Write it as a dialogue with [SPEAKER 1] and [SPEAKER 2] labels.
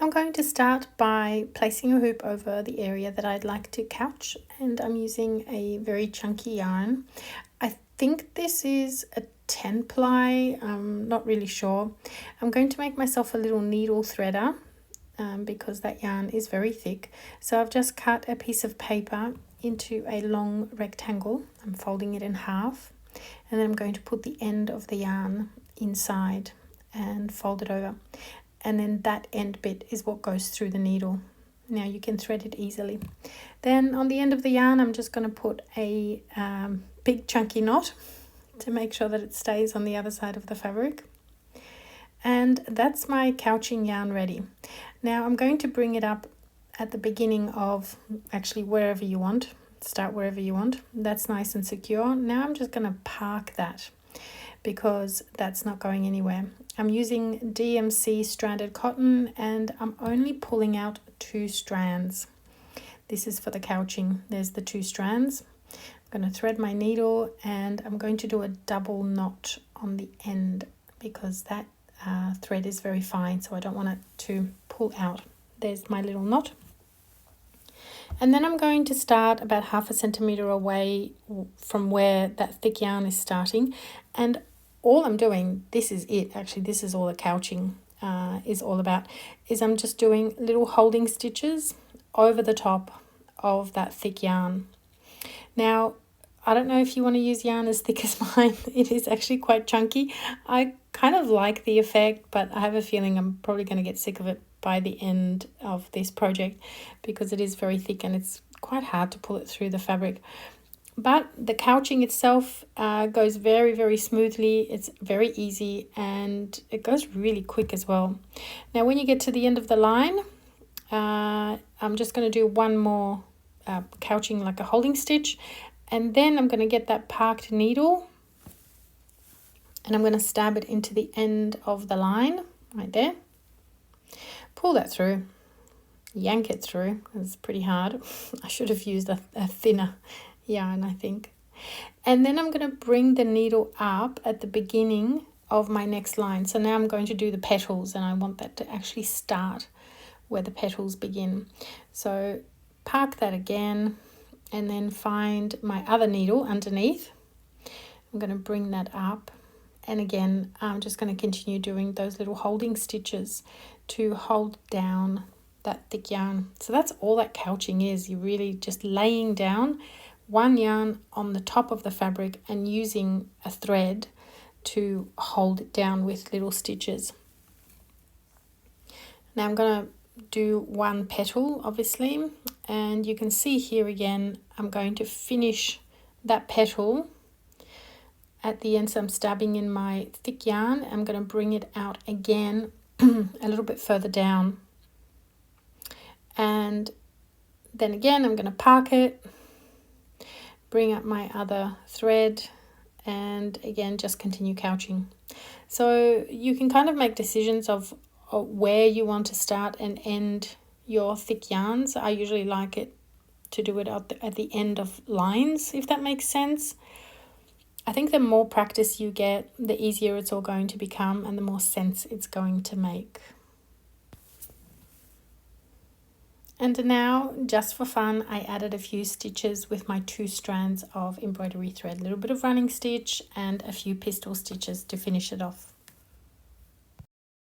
[SPEAKER 1] I'm going to start by placing a hoop over the area that I'd like to couch, and I'm using a very chunky yarn. I think this is a 10 ply, I'm not really sure. I'm going to make myself a little needle threader because that yarn is very thick. So I've just cut a piece of paper into a long rectangle. I'm folding it in half, and then I'm going to put the end of the yarn inside and fold it over. And then that end bit is what goes through the needle. Now you can thread it easily. Then on the end of the yarn, I'm just going to put a big chunky knot to make sure that it stays on the other side of the fabric. And that's my couching yarn ready. Now I'm going to bring it up at the beginning of, actually wherever you want, start wherever you want. That's nice and secure. Now I'm just going to park that because that's not going anywhere. I'm using DMC stranded cotton, and I'm only pulling out 2 strands. This is for the couching. There's the 2 strands. I'm going to thread my needle, and I'm going to do a double knot on the end because that thread is very fine, so I don't want it to pull out. There's my little knot. And then I'm going to start about 1/2 centimeter away from where that thick yarn is starting, and all I'm doing, this is it, actually this is all the couching is all about, is I'm just doing little holding stitches over the top of that thick yarn. Now, I don't know if you want to use yarn as thick as mine. It is actually quite chunky. I kind of like the effect, but I have a feeling I'm probably going to get sick of it by the end of this project because it is very thick and it's quite hard to pull it through the fabric. But the couching itself goes very, very smoothly. It's very easy and it goes really quick as well. Now, when you get to the end of the line, I'm just going to do one more couching, like a holding stitch. And then I'm going to get that parked needle and I'm going to stab it into the end of the line right there. Pull that through, yank it through. It's pretty hard. I should have used a thinner yarn, I think. And then I'm going to bring the needle up at the beginning of my next line. So now I'm going to do the petals, and I want that to actually start where the petals begin. So park that again, and then find my other needle underneath. I'm going to bring that up, and again I'm just going to continue doing those little holding stitches to hold down that thick yarn. So that's all that couching is. You're really just laying down one yarn on the top of the fabric and using a thread to hold it down with little stitches. Now I'm going to do one petal, obviously, and you can see here again I'm going to finish that petal at the end. So I'm stabbing in my thick yarn. I'm going to bring it out again a little bit further down, and then again I'm going to park it, bring up my other thread, and again just continue couching. So you can kind of make decisions of where you want to start and end your thick yarns. I usually like it to do it at the end of lines, if that makes sense. I think the more practice you get, the easier it's all going to become and the more sense it's going to make. And now, just for fun, I added a few stitches with my 2 strands of embroidery thread, a little bit of running stitch and a few pistol stitches to finish it off.